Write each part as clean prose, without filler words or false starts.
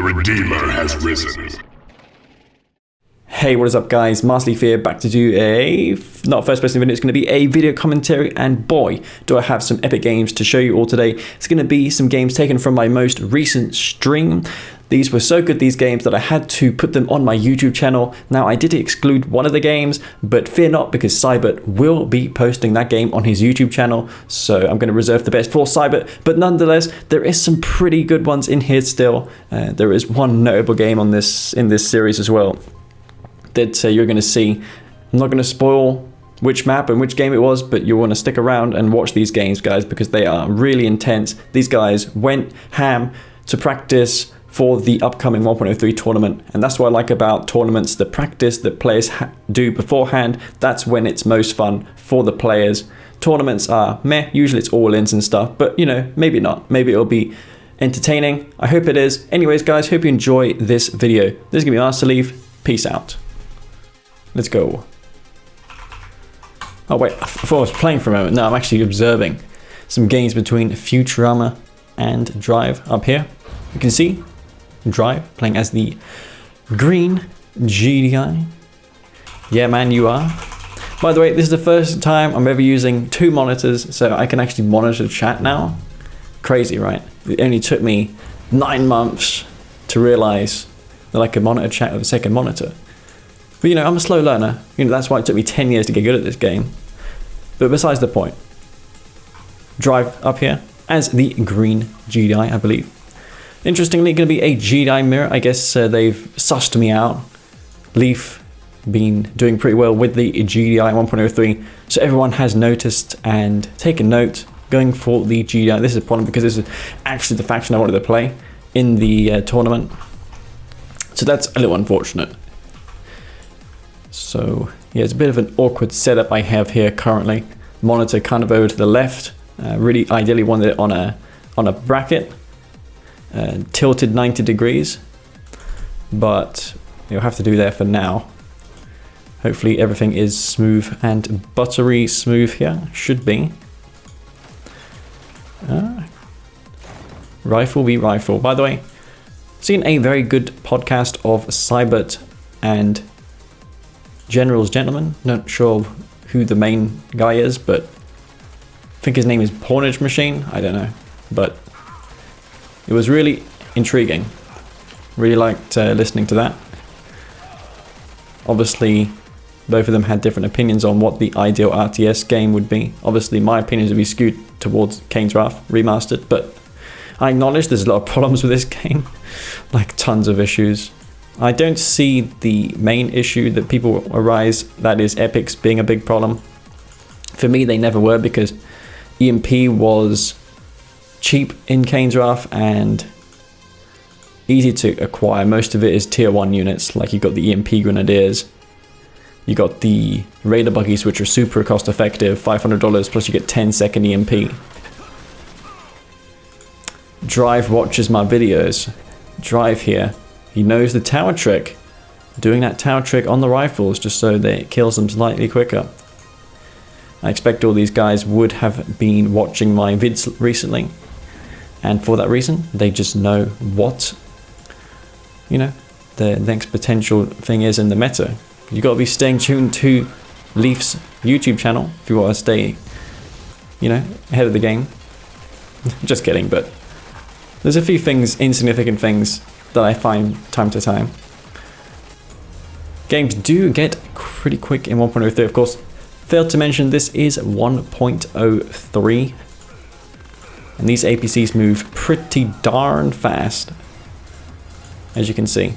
The Redeemer has risen. Hey, what is up guys, Master Leaf here, back to do a, not first person video, it's going to be a video commentary, and boy, do I have some epic games to show you all today. It's going to be some games taken from my most recent stream. These were so good, these games, that I had to put them on my YouTube channel. Now, I did exclude one of the games, but fear not, because Sybert will be posting that game on his YouTube channel, so I'm going to reserve the best for Sybert. But nonetheless, there is some pretty good ones in here still. There is one notable game on in this series as well that you're going to see. I'm not going to spoil which map and which game it was, but you'll want to stick around and watch these games, guys, because they are really intense. These guys went ham to practice for the upcoming 1.03 tournament, and that's what I like about tournaments. The practice that players do beforehand, that's when it's most fun for the players. Tournaments are meh, usually it's all-ins and stuff, but you know, maybe not. Maybe it'll be entertaining. I hope it is. Anyways, guys, hope you enjoy this video. This is going to be Master Leaf. Peace out. Let's go. Oh wait, I thought I was playing for a moment. No, I'm actually observing some games between Futurama and Drive up here. You can see Drive playing as the green GDI. Yeah, man, you are. By the way, this is the first time I'm ever using two monitors, so I can actually monitor chat now. Crazy, right? It only took me 9 months to realize that I could monitor chat with a second monitor. But you know, I'm a slow learner. You know, that's why it took me 10 years to get good at this game. But besides the point, Drive up here as the green GDI, I believe. Interestingly, going to be a GDI mirror. I guess they've sussed me out. Leaf been doing pretty well with the GDI 1.03, so everyone has noticed and taken note going for the GDI. This is a problem because this is actually the faction I wanted to play in the tournament. So that's a little unfortunate. So yeah, it's a bit of an awkward setup I have here currently. Monitor kind of over to the left. Really ideally wanted it on a bracket, tilted 90 degrees, but you'll have to do that for now. Hopefully everything is smooth and buttery smooth here. Should be. Rifle v rifle. By the way, seen a very good podcast of Sybert and General's Gentleman. Not sure who the main guy is, but I think his name is Pornage Machine. I don't know, but it was really intriguing. Really liked listening to that. Obviously, both of them had different opinions on what the ideal RTS game would be. Obviously, my opinions would be skewed towards Kane's Wrath Remastered, but I acknowledge there's a lot of problems with this game, like tons of issues. I don't see the main issue that people arise, that is epics being a big problem. For me, they never were, because EMP was cheap in Kane's Wrath and easy to acquire. Most of it is tier 1 units, like you got the EMP Grenadiers, you got the Raider Buggies, which are super cost effective, $500 plus you get 10-second EMP. Drive watches my videos. Drive here. He knows the tower trick. Doing that tower trick on the rifles just so that it kills them slightly quicker. I expect all these guys would have been watching my vids recently, and for that reason, they just know what, you know, the next potential thing is in the meta. You got to be staying tuned to Leaf's YouTube channel if you want to stay, you know, ahead of the game. Just kidding, but there's a few things, insignificant things, that I find time to time. Games do get pretty quick in 1.03, of course. Failed to mention this is 1.03, and these APCs move pretty darn fast, as you can see.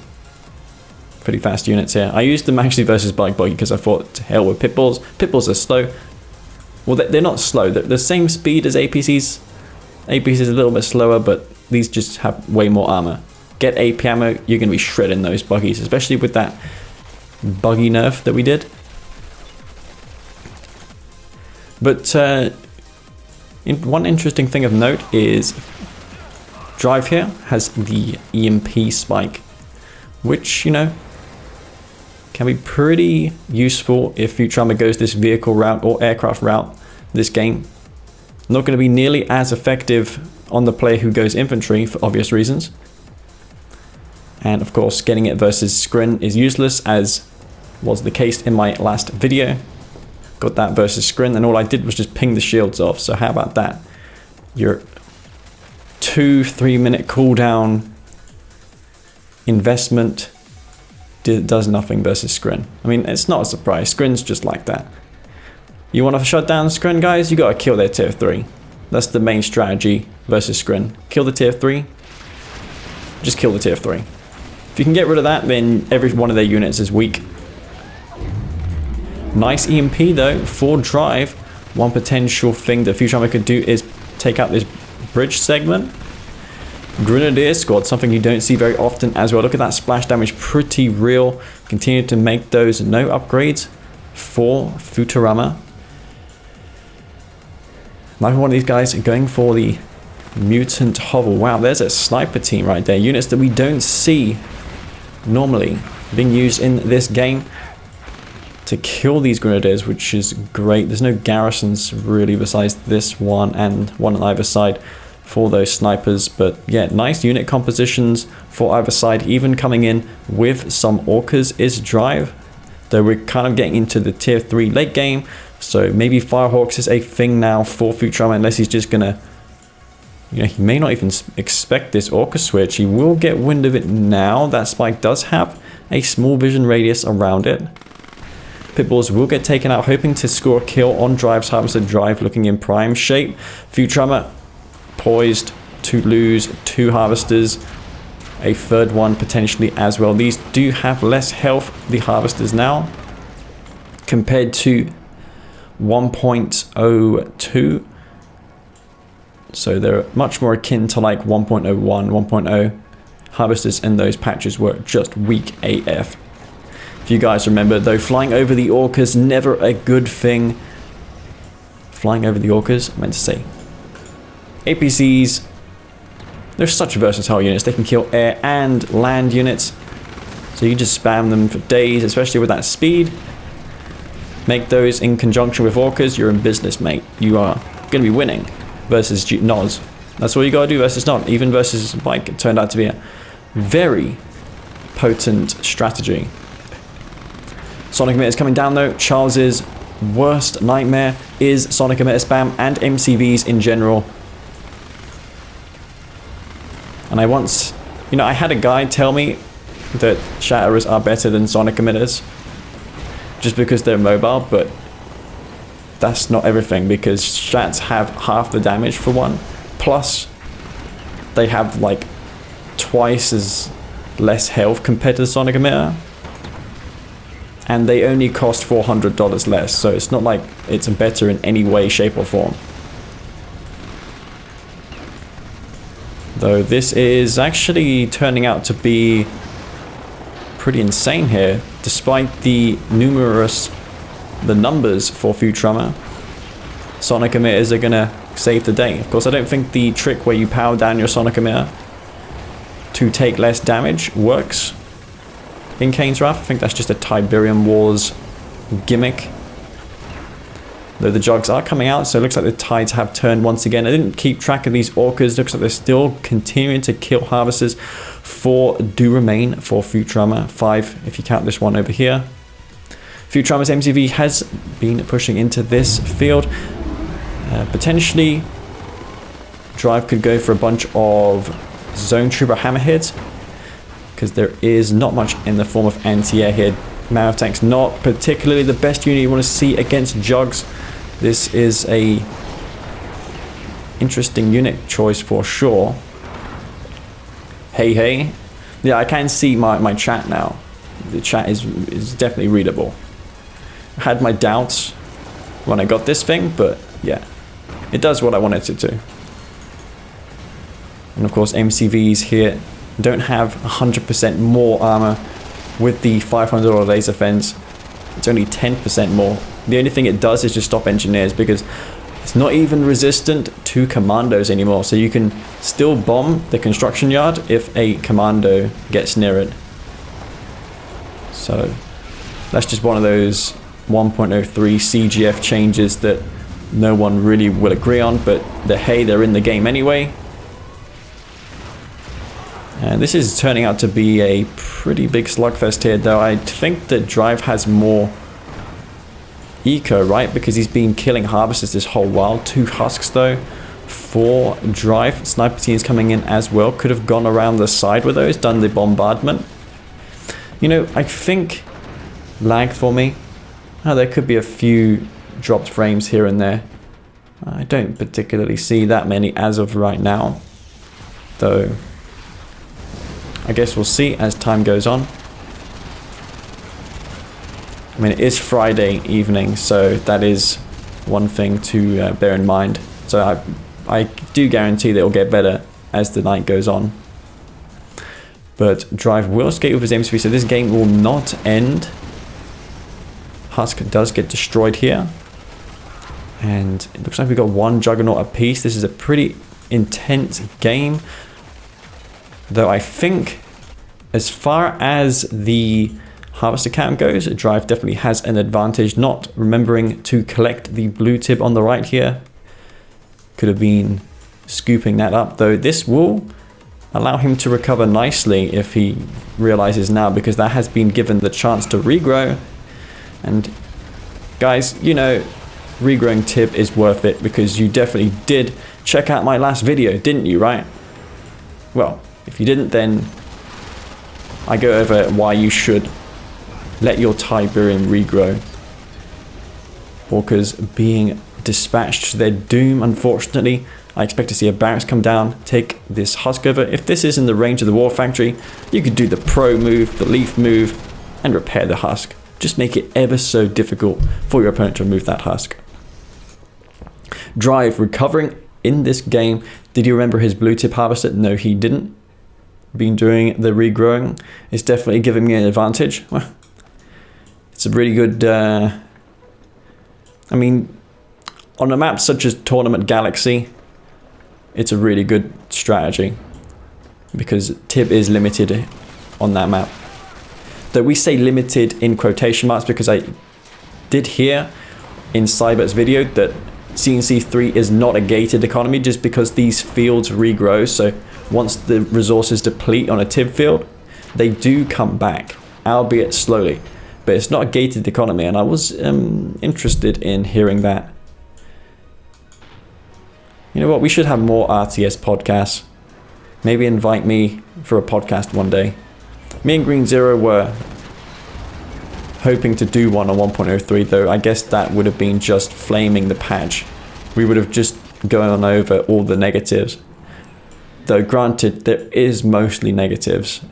Pretty fast units here. I used them actually versus Bike Buggy because I thought, to hell with pit bulls. Pit bulls are slow. Well, they're not slow. They're the same speed as APCs. APCs is a little bit slower, but these just have way more armor. Get AP ammo, you're going to be shredding those buggies, especially with that buggy nerf that we did. But one interesting thing of note is Drive here has the EMP spike, which, you know, can be pretty useful if Futurama goes this vehicle route or aircraft route this game. Not going to be nearly as effective on the player who goes infantry for obvious reasons. And of course, getting it versus Skrin is useless, as was the case in my last video. Got that versus Skrin, and all I did was just ping the shields off. So how about that? Your 2-3 minute cooldown investment does nothing versus Skrin. I mean, it's not a surprise. Skrin's just like that. You want to shut down Skrin, guys? You gotta kill their tier 3. That's the main strategy versus Skrin. Kill the tier 3. Just kill the tier 3. If you can get rid of that, then every one of their units is weak. Nice EMP though, for drive. One potential thing that Futurama could do is take out this bridge segment. Grenadier squad, something you don't see very often as well. Look at that splash damage, pretty real. Continue to make those no upgrades for Futurama. Another one of these guys going for the mutant hovel. Wow, there's a sniper team right there. Units that we don't see normally being used in this game to kill these grenadiers, which is great. There's no garrisons really besides this one and one on either side for those snipers, but yeah, nice unit compositions for either side. Even coming in with some orcas is drive, though we're kind of getting into the tier 3 late game, so maybe Firehawks is a thing now for Futurama, unless he's just gonna, you know, he may not even expect this orca switch. He will get wind of it now. That spike does have a small vision radius around it. Pitbulls will get taken out, hoping to score a kill on drives. Harvester drive looking in prime shape. Futurama poised to lose 2 harvesters, a third one potentially as well. These do have less health, the harvesters now, compared to 1.02. So they're much more akin to like 1.01, 1.0. Harvesters in those patches were just weak AF. If you guys remember though, flying over the orcas, never a good thing. Flying over the orcas, I meant to say. APCs, they're such versatile units. They can kill air and land units. So you just spam them for days, especially with that speed. Make those in conjunction with orcas, you're in business, mate. You are going to be winning versus Noz. That's all you got to do versus Noz. Even versus Mike, it turned out to be a very potent strategy. Sonic emitters coming down though. Charles's worst nightmare is Sonic emitter spam and MCVs in general. And I once, you know, I had a guy tell me that Shatterers are better than Sonic emitters just because they're mobile, but that's not everything, because Shats have half the damage for one, plus they have like twice as less health compared to the Sonic emitter, and they only cost $400 less, so it's not like it's better in any way, shape or form. Though this is actually turning out to be pretty insane here, despite the numbers for Futurama. Sonic emitters are gonna save the day. Of course, I don't think the trick where you power down your Sonic emitter to take less damage works in Kane's Wrath. I think that's just a Tiberium Wars gimmick. Though the jugs are coming out, so it looks like the tides have turned once again. I didn't keep track of these orcas. Looks like they're still continuing to kill harvesters. 4 do remain for Futurama. 5 if you count this one over here. Futurama's MCV has been pushing into this field. Potentially, Drive could go for a bunch of Zone Trooper Hammerheads, because there is not much in the form of anti-air here. Mammoth Tank's not particularly the best unit you want to see against Jugs. This is a interesting unit choice for sure. Hey. Yeah, I can see my chat now. The chat is definitely readable. I had my doubts when I got this thing, but yeah, it does what I want it to do. And of course, MCVs here don't have 100% more armor. With the $500 laser fence, it's only 10% more. The only thing it does is just stop engineers, because it's not even resistant to commandos anymore. So you can still bomb the construction yard if a commando gets near it. So that's just one of those 1.03 CGF changes that no one really will agree on, but they're in the game anyway. And this is turning out to be a pretty big slugfest here, though I think that Drive has more eco, right? Because he's been killing harvesters this whole while. 2 husks though for Drive. Sniper teams coming in as well. Could have gone around the side with those, done the bombardment. You know, I think lag for me. Oh, there could be a few dropped frames here and there. I don't particularly see that many as of right now, though I guess we'll see as time goes on. I mean, it is Friday evening, so that is one thing to bear in mind. So I do guarantee that it'll get better as the night goes on. But Drive will escape with his MCV, so this game will not end. Husk does get destroyed here. And it looks like we've got 1 Juggernaut apiece. This is a pretty intense game. Though I think as far as the harvester count goes, Drive definitely has an advantage, not remembering to collect the blue tip on the right here. Could have been scooping that up, though this will allow him to recover nicely if he realizes now, because that has been given the chance to regrow. And guys, you know, regrowing tip is worth it, because you definitely did check out my last video, didn't you, right? Well, if you didn't, then I go over why you should let your Tiberium regrow. Orcas being dispatched to their doom, unfortunately. I expect to see a barracks come down, take this husk over. If this is in the range of the war factory, you could do the pro move, the leaf move, and repair the husk. Just make it ever so difficult for your opponent to remove that husk. Drive recovering in this game. Did you remember his blue tip harvester? No, he didn't. Been doing the regrowing. It's definitely giving me an advantage. Well, it's a really good, I mean, on a map such as Tournament Galaxy, it's a really good strategy, because tip is limited on that map. Though we say limited in quotation marks, because I did hear in Sybert's video that C&C3 is not a gated economy, just because these fields regrow. So once the resources deplete on a tib field, they do come back, albeit slowly. But it's not a gated economy, and I was interested in hearing that. You know what, we should have more RTS podcasts. Maybe invite me for a podcast one day. Me and Green Zero were hoping to do one on 1.03, though I guess that would have been just flaming the patch. We would have just gone over all the negatives. Though granted, there is mostly negatives.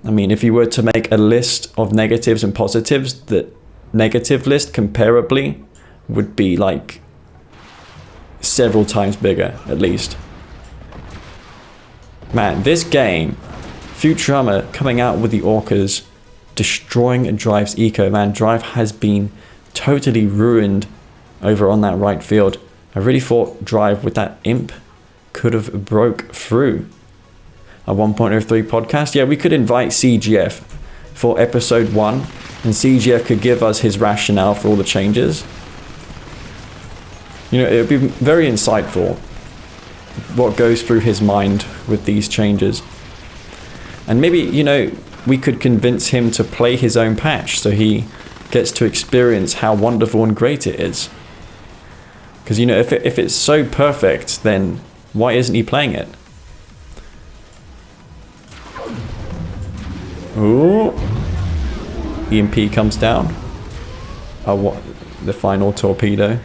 I mean, if you were to make a list of negatives and positives, the negative list comparably would be like several times bigger, at least. Man, this game, Futurama coming out with the Orcas, destroying Drive's eco. Man, Drive has been totally ruined over on that right field. I really thought Drive with that imp could have broke through. A 1.03 podcast? Yeah, we could invite CGF for episode 1, and CGF could give us his rationale for all the changes. You know, it would be very insightful what goes through his mind with these changes. And maybe, you know, we could convince him to play his own patch so he gets to experience how wonderful and great it is. Because, you know, if it's so perfect, then why isn't he playing it? Ooh. EMP comes down. Oh, what? The final torpedo.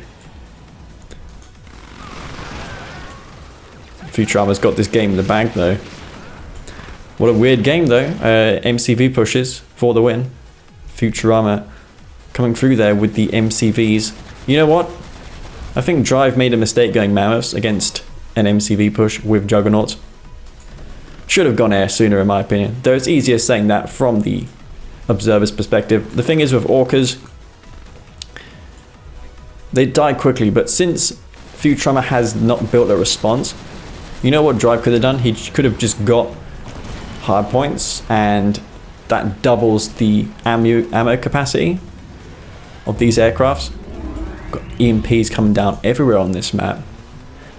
Futurama's got this game in the bag, though. What a weird game, though. MCV pushes for the win. Futurama coming through there with the MCVs. You know what? I think Drive made a mistake going Mammoths against an MCV push with Juggernauts. Should have gone air sooner, in my opinion. Though it's easier saying that from the observer's perspective. The thing is with Orcas, they die quickly, but since Futurama has not built a response, you know what Drive could have done? He could have just got hard points, and that doubles the ammo capacity of these aircrafts. Got EMPs coming down everywhere on this map.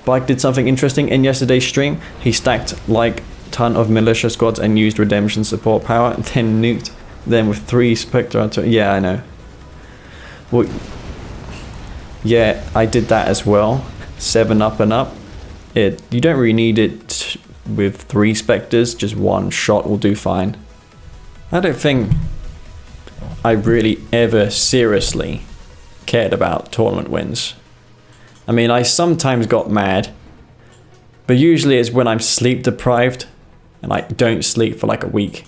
Bike did something interesting in yesterday's stream. He stacked like ton of militia squads and used redemption support power, then nuked them with 3 Spectre. Yeah, I know. Well, yeah, I did that as well. 7 up and up. You don't really need it with 3 Spectres, just 1 shot will do fine. I don't think I really ever seriously cared about tournament wins. I mean, I sometimes got mad, but usually it's when I'm sleep deprived and I don't sleep for like a week.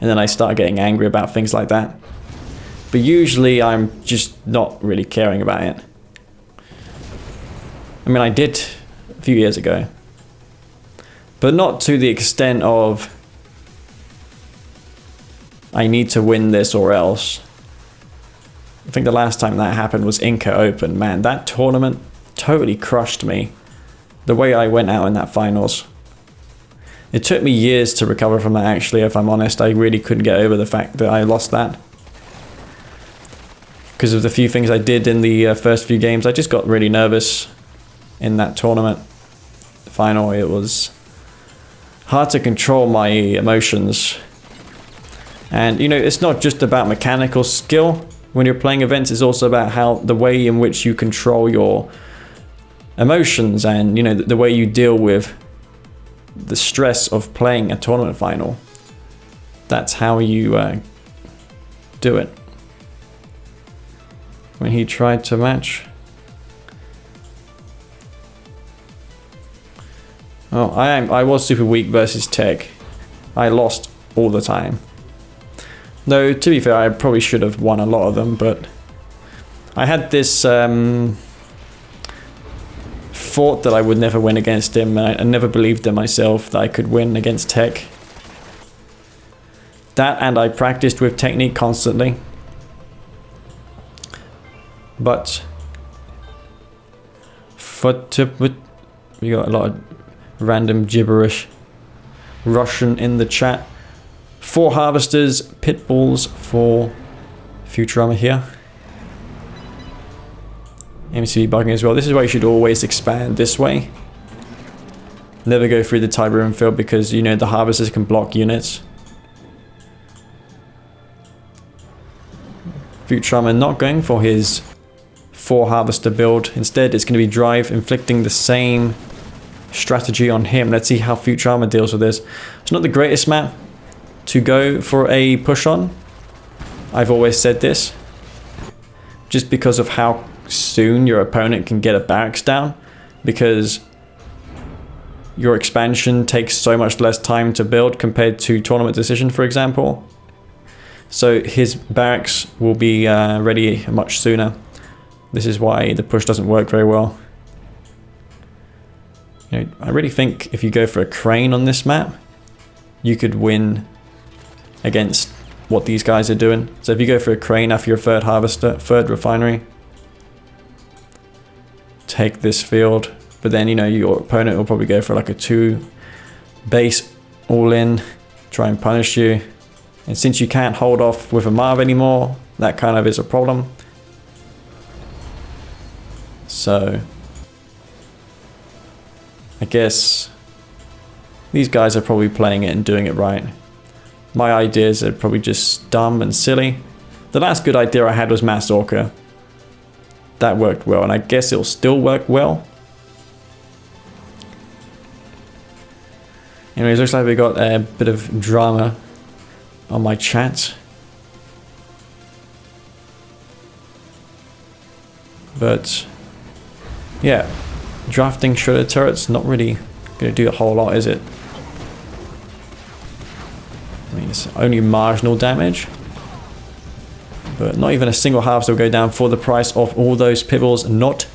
And then I start getting angry about things like that. But usually I'm just not really caring about it. I mean, I did a few years ago, but not to the extent of I need to win this or else. I think the last time that happened was Inca Open. Man, that tournament totally crushed me. The way I went out in that finals. It took me years to recover from that, actually, if I'm honest. I really couldn't get over the fact that I lost that. Because of the few things I did in the first few games, I just got really nervous in that tournament. The final, it was hard to control my emotions. And, you know, it's not just about mechanical skill. When you're playing events, it's also about how the way in which you control your emotions and, you know, the way you deal with the stress of playing a tournament final. That's how you do it. When he tried to match. Oh, I was super weak versus Tech. I lost all the time. Though, to be fair, I probably should have won a lot of them, but I had this thought that I would never win against him, and I never believed in myself that I could win against Tech. That, and I practiced with technique constantly. But we got a lot of random gibberish Russian in the chat. 4 harvesters, pit bulls for Futurama here. MCV bugging as well. This is why you should always expand this way. Never go through the Tiberium field because, you know, the harvesters can block units. Futurama not going for his 4 harvester build. Instead, it's going to be drive, inflicting the same strategy on him. Let's see how Futurama deals with this. It's not the greatest map to go for a push on. I've always said this. Just because of how soon your opponent can get a barracks down. Because your expansion takes so much less time to build compared to Tournament Decision, for example. So his barracks will be ready much sooner. This is why the push doesn't work very well. You know, I really think if you go for a crane on this map, you could win against what these guys are doing. So if you go for a crane after your 3rd harvester, 3rd refinery, take this field, but then, you know, your opponent will probably go for like a 2 base all in, try and punish you. And since you can't hold off with a Marv anymore, that kind of is a problem. So I guess these guys are probably playing it and doing it right. My ideas are probably just dumb and silly. The last good idea I had was Mass Orca. That worked well, and I guess it'll still work well. Anyways, looks like we got a bit of drama on my chat. But yeah, drafting shredder turrets, not really going to do a whole lot, is it? I mean, it's only marginal damage. But not even a single harvester will go down for the price of all those pibbles. Not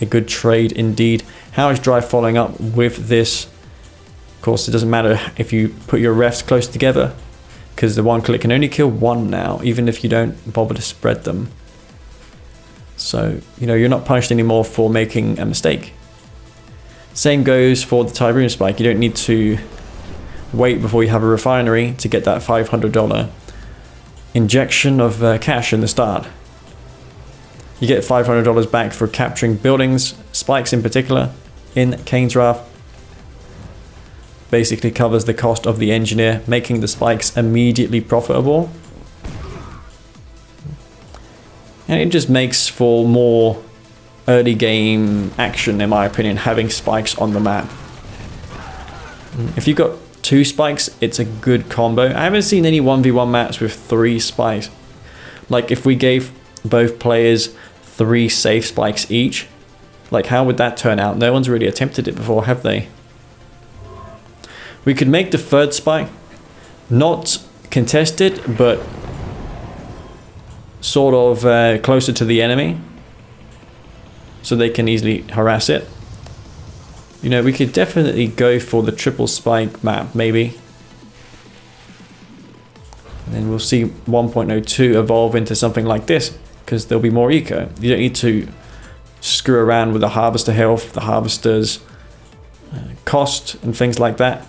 a good trade indeed. How is Drive following up with this? Of course, it doesn't matter if you put your refs close together, because the 1 click can only kill 1 now, even if you don't bother to spread them. So, you know, you're not punished anymore for making a mistake. Same goes for the Tiberium Spike. You don't need to wait before you have a refinery to get that $500 injection of cash in the start. You get $500 back for capturing buildings, spikes in particular, in Kane's Wrath. basically covers the cost of the engineer, making the spikes immediately profitable. And it just makes for more early game action, in my opinion, having spikes on the map. If you've got 2 spikes, it's a good combo. I haven't seen any 1v1 maps with 3 spikes. Like if we gave both players 3 safe spikes each, like how would that turn out? No one's really attempted it before, have they? We could make the 3rd spike not contested, but sort of closer to the enemy, so they can easily harass it. You know, we could definitely go for the triple spike map, maybe. And then we'll see 1.02 evolve into something like this, because there'll be more eco. You don't need to screw around with the harvester health, the harvester's cost, and things like that,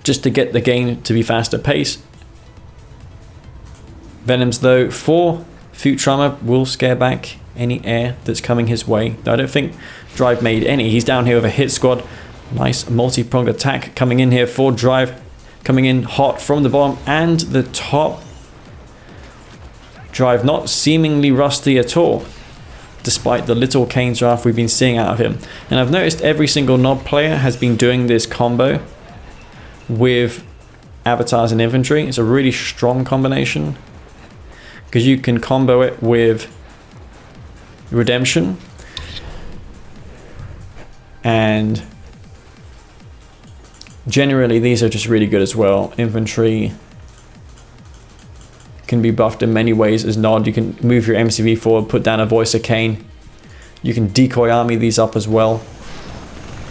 just to get the game to be faster pace. Venoms, though, for Futurama will scare back any air that's coming his way. I don't think Drive made any. He's down here with a hit squad. Nice multi-pronged attack coming in here for Drive. Coming in hot from the bottom and the top. Drive not seemingly rusty at all, despite the little Kane draft we've been seeing out of him. And I've noticed every single Nob player has been doing this combo with avatars and infantry. It's a really strong combination, because you can combo it with Redemption and generally these are just really good as well. Infantry can be buffed in many ways as Nod. You can move your MCV forward, put down a voice of Kane. You can decoy army these up as well,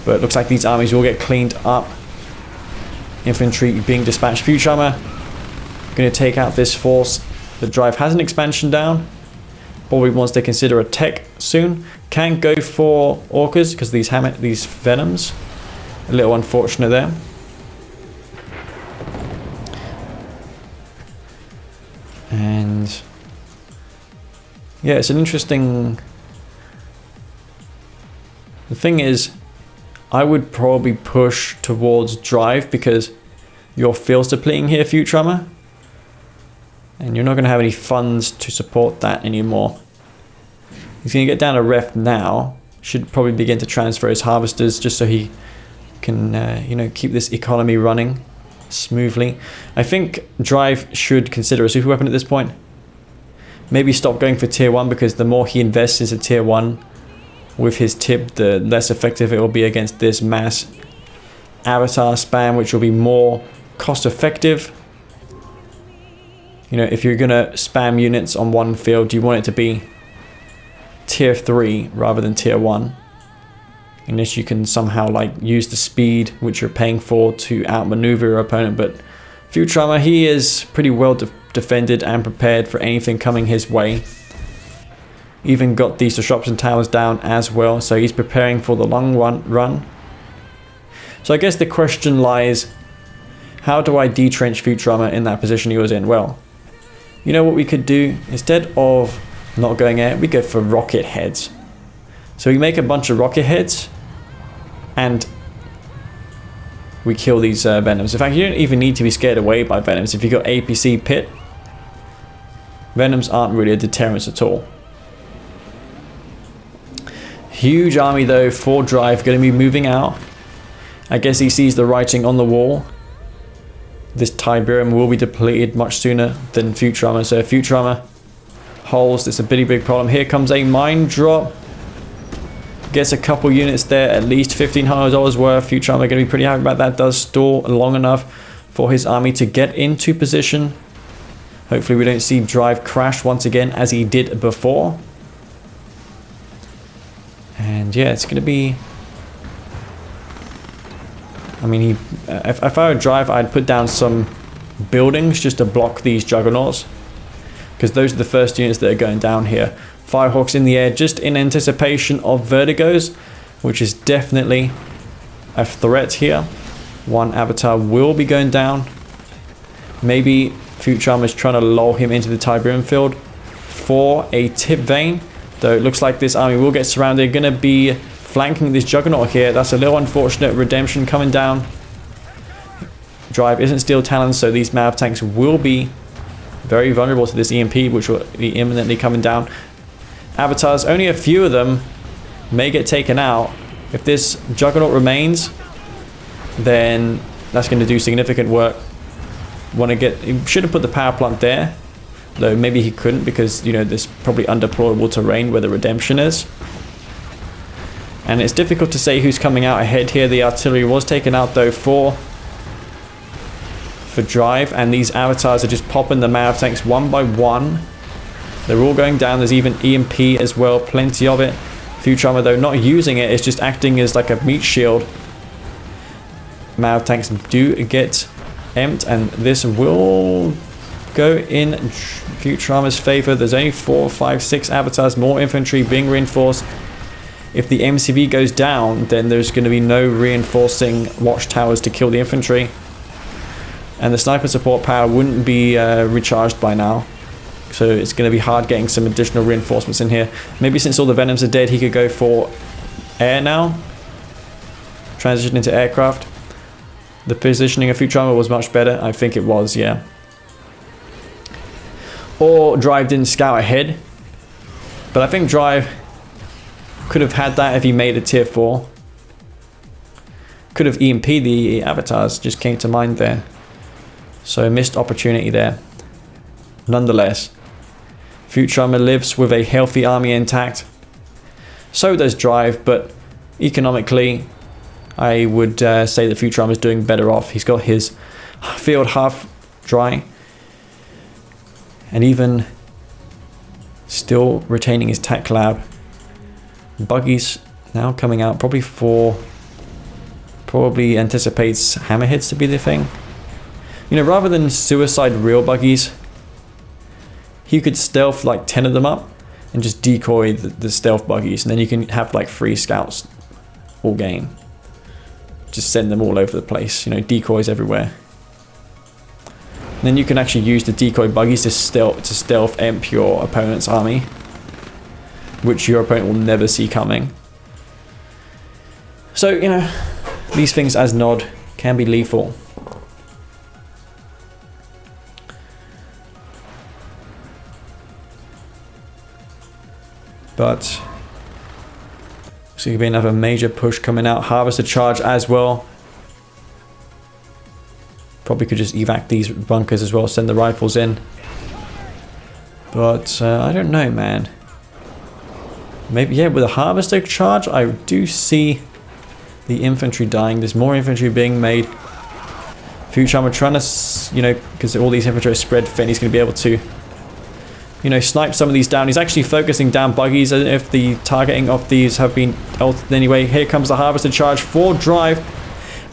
but it looks like these armies will get cleaned up. Infantry being dispatched. Futurama going to take out this force. The Drive has an expansion down. Probably wants to consider a tech soon. Can't go for Orcas because these Venoms. A little unfortunate there. And yeah, it's an interesting... The thing is, I would probably push towards Drive because you're fields depleting here, Futurama. And you're not going to have any funds to support that anymore. He's going to get down a ref now. Should probably begin to transfer his harvesters just so he can, you know, keep this economy running smoothly. I think Drive should consider a super weapon at this point. Maybe stop going for tier 1, because the more he invests into tier 1 with his tip, the less effective it will be against this mass avatar spam, which will be more cost effective. You know, if you're gonna spam units on one field, you want it to be tier 3 rather than tier 1. Unless you can somehow like use the speed which you're paying for to outmaneuver your opponent. But Futurama, he is pretty well defended and prepared for anything coming his way. Even got these disruption towers down as well, so he's preparing for the long run. So I guess the question lies, how do I detrench Futurama in that position he was in? Well, you know what we could do? Instead of not going air, we go for rocket heads. So we make a bunch of rocket heads and we kill these Venoms. In fact, you don't even need to be scared away by Venoms. If you've got APC pit, Venoms aren't really a deterrence at all. Huge army though for Drive, going to be moving out. I guess he sees the writing on the wall. This Tiberium will be depleted much sooner than Futurama. So if Futurama holds, it's a pretty big problem. Here comes a mine drop. Gets a couple units there, at least $1,500 worth. Futurama going to be pretty happy about that. Does stall long enough for his army to get into position. Hopefully we don't see Drive crash once again as he did before. And yeah, it's going to be... I mean, if I were Drive, I'd put down some buildings just to block these Juggernauts, because those are the first units that are going down here. Firehawks in the air just in anticipation of Vertigos, which is definitely a threat here. One avatar will be going down. Maybe Futurama is trying to lull him into the Tiberium field for a tip vein, though it looks like this army will get surrounded. Going to be flanking this Juggernaut here. That's a little unfortunate. Redemption coming down. Drive isn't Steel Talon, so these Mav tanks will be very vulnerable to this EMP, which will be imminently coming down. Avatars, only a few of them may get taken out. If this Juggernaut remains, then that's going to do significant work. He should have put the power plant there, though maybe he couldn't because, you know, there's probably undeployable terrain where the Redemption is. And it's difficult to say who's coming out ahead here. The artillery was taken out though for Drive, and these avatars are just popping the Mav tanks one by one. They're all going down. There's even EMP as well, plenty of it. Futurama though not using it, it's just acting as like a meat shield. Mav tanks do get emped, and this will go in Futurama's favor. There's only 4, 5, 6 avatars, more infantry being reinforced. If the MCV goes down, then there's going to be no reinforcing watchtowers to kill the infantry. And the sniper support power wouldn't be recharged by now. So it's going to be hard getting some additional reinforcements in here. Maybe since all the Venoms are dead, he could go for air now. Transition into aircraft. The positioning of Futurama was much better. I think it was, yeah. Or Drive didn't scout ahead. But I think Drive could have had that if he made a tier 4. Could have EMP'd the avatars, just came to mind there. So missed opportunity there. Nonetheless, Futurama lives with a healthy army intact. So does Drive, but economically, I would say that Futurama is doing better off. He's got his field half dry, and even still retaining his tech lab. Buggies now coming out probably anticipates hammerheads to be the thing. You know, rather than suicide real buggies, he could stealth like 10 of them up and just decoy the stealth buggies, and then you can have like 3 scouts all game. Just send them all over the place, you know, decoys everywhere. And then you can actually use the decoy buggies to stealth emp your opponent's army, which your opponent will never see coming. So, you know, these things as Nod can be lethal. But so could be another major push coming out. Harvester charge as well. Probably could just evac these bunkers as well, send the rifles in. But I don't know, man. Maybe, yeah, with a harvester charge, I do see the infantry dying. There's more infantry being made. Futurama trying to, you know, because all these infantry are spread thin, he's going to be able to, you know, snipe some of these down. He's actually focusing down buggies, and if the targeting of these have been altered anyway. Here comes the harvester charge for Drive,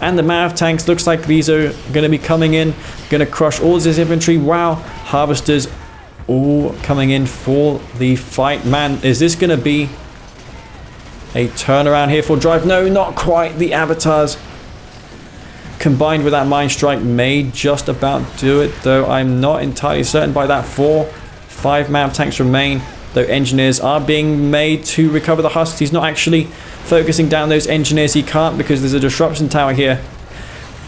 and the Mav tanks. Looks like these are going to be coming in, going to crush all this infantry. Wow, harvesters all coming in for the fight. Man, is this going to be a turnaround here for Drive? No, not quite. The avatars combined with that mine strike may just about do it, though I'm not entirely certain by that. 4, 5 Mav tanks remain, though engineers are being made to recover the husks. He's not actually focusing down those engineers. He can't because there's a disruption tower here.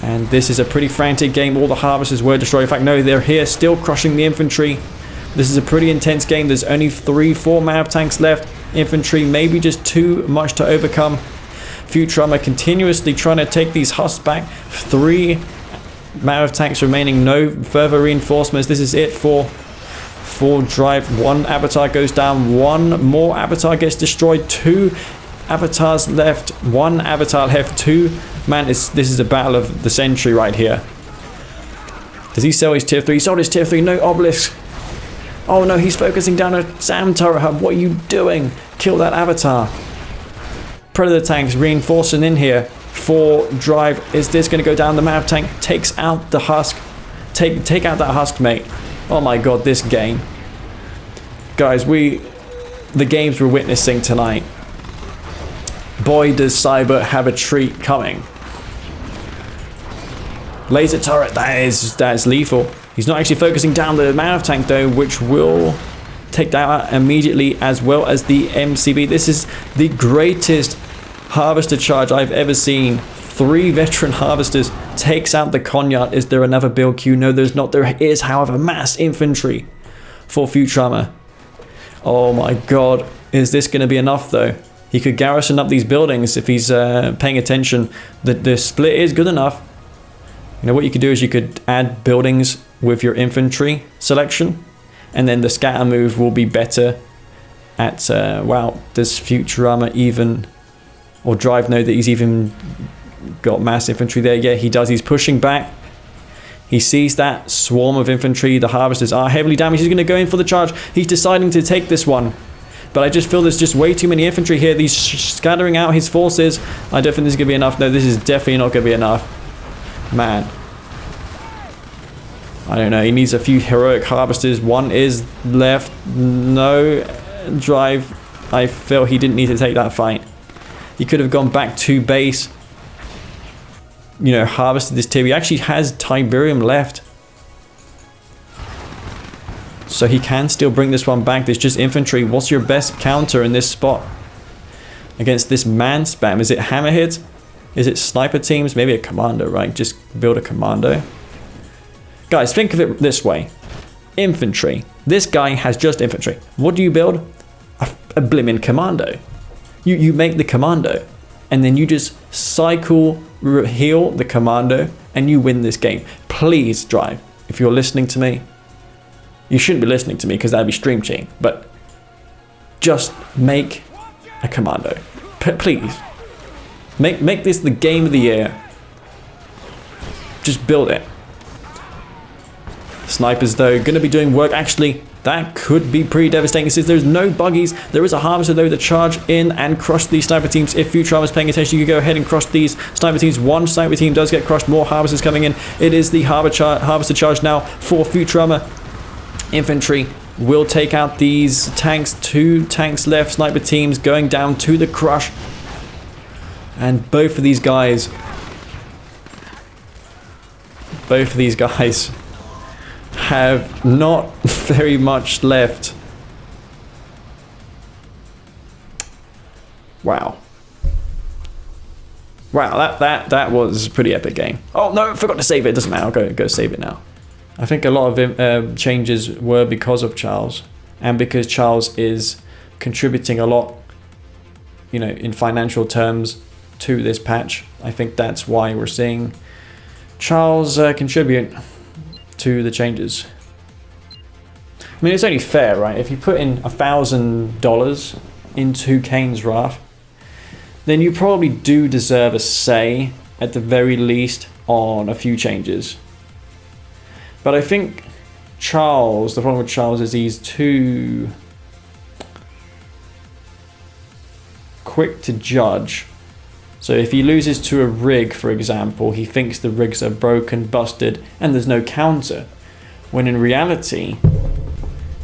And this is a pretty frantic game. All the harvesters were destroyed. In fact, no, they're here still crushing the infantry. This is a pretty intense game. There's only 3, 4 Mav tanks left. Infantry maybe just too much to overcome. Futurama continuously trying to take these husks back. 3 Mav tanks remaining. No further reinforcements. This is it for Drive. 1 avatar goes down. 1 more avatar gets destroyed. 2 avatars left. 1 avatar left. 2. Man, this is a battle of the century right here. Does he sell his tier 3? He sold his tier 3. No obelisk. Oh no, he's focusing down a SAM turret hub. What are you doing? Kill that avatar. Predator tanks reinforcing in here for Drive. Is this going to go down? The Mav tank takes out the husk. Take out that husk, mate. Oh my god, this game. Guys, the games we're witnessing tonight. Boy, does Sybert have a treat coming. Laser turret, that is lethal. He's not actually focusing down the Mav tank though, which will take that out immediately, as well as the MCV. This is the greatest harvester charge I've ever seen 3 veteran harvesters, takes out the Conyard. Is there another build queue? No, there's not. There is, however, mass infantry for Futurama. Oh my god. Is this going to be enough, though? He could garrison up these buildings if he's paying attention. The split is good enough. You know, what you could do is you could add buildings with your infantry selection, and then the scatter move will be better at... wow, does Futurama even... or Drive know that he's even got mass infantry there? Yeah, he does. He's pushing back. He sees that swarm of infantry. The harvesters are heavily damaged. He's going to go in for the charge. He's deciding to take this one. But I just feel there's just way too many infantry here. He's scattering out his forces. I don't think this is going to be enough. No, this is definitely not going to be enough. Man. I don't know. He needs a few heroic harvesters. One is left. No. Drive. I feel he didn't need to take that fight. He could have gone back to base. You know, harvested this tier. He actually has Tiberium left. So he can still bring this one back. There's just infantry. What's your best counter in this spot? Against this man spam? Is it hammerheads? Is it sniper teams? Maybe a commando, right? Just build a commando. Guys, think of it this way. Infantry. This guy has just infantry. What do you build? A blimmin' commando. You make the commando. And then you just cycle, heal the commando, and you win this game. Please, Drive, if you're listening to me. You shouldn't be listening to me because that'd be stream cheating. But just make a commando. Please. Make this the game of the year. Just build it. Snipers, though, going to be doing work. Actually, that could be pretty devastating since there's no buggies. There is a harvester, though, to charge in and crush these sniper teams. If Futurama is paying attention, you can go ahead and crush these sniper teams. One sniper team does get crushed. More harvesters coming in. It is the harvester charge now for Futurama. Infantry will take out these tanks. 2 tanks left. Sniper teams going down to the crush. And both of these guys have not very much left. Wow. Wow, that was a pretty epic game. Oh no, I forgot to save it. It doesn't matter. I'll go save it now. I think a lot of changes were because of Charles, and because Charles is contributing a lot, you know, in financial terms to this patch. I think that's why we're seeing Charles contribute to the changes. I mean, it's only fair, right? If you put in $1,000 into Kane's Wrath, then you probably do deserve a say, at the very least, on a few changes. But I think Charles, the problem with Charles is he's too quick to judge. So if he loses to a rig, for example, he thinks the rigs are broken, busted, and there's no counter. When in reality,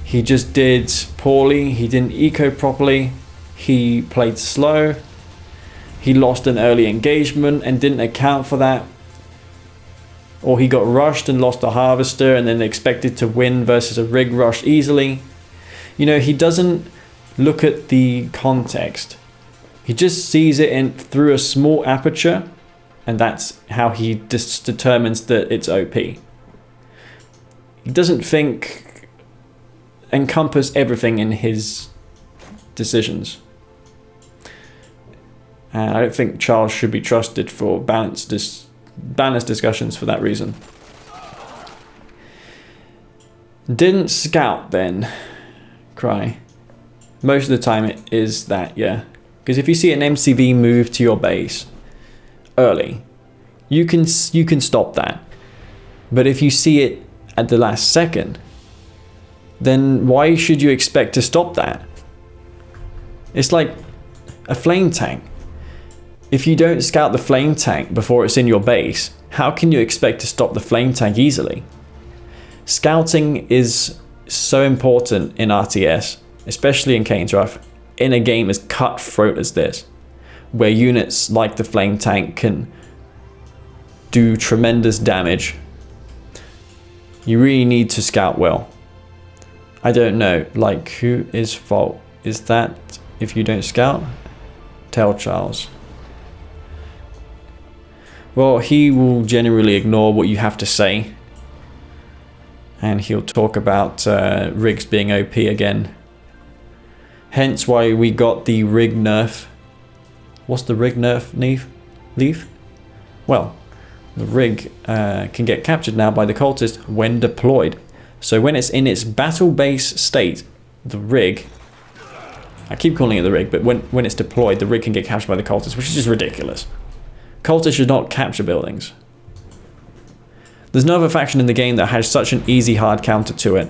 he just did poorly, he didn't eco properly, he played slow, he lost an early engagement and didn't account for that. Or he got rushed and lost a harvester and then expected to win versus a rig rush easily. You know, he doesn't look at the context. He just sees it through a small aperture, and that's how he determines that it's OP. He doesn't encompass everything in his decisions. And I don't think Charles should be trusted for balanced discussions for that reason. Didn't scout then, Cry. Most of the time it is that, yeah. Because if you see an MCV move to your base early, you can stop that. But if you see it at the last second, then why should you expect to stop that? It's like a flame tank. If you don't scout the flame tank before it's in your base, how can you expect to stop the flame tank easily? Scouting is so important in RTS, especially in Kane's Wrath, in a game as cutthroat as this, where units like the flame tank can do tremendous damage. You really need to scout well. I don't know, like, who is fault? Is that if you don't scout? Tell Charles. Well, he will generally ignore what you have to say. And he'll talk about rigs being OP again. Hence why we got the rig nerf. What's the rig nerf, Leaf? Well, the rig can get captured now by the cultist when deployed. So when it's in its battle base state, the rig, I keep calling it the rig, but when it's deployed, the rig can get captured by the cultist, which is just ridiculous. Cultists should not capture buildings. There's no other faction in the game that has such an easy hard counter to it.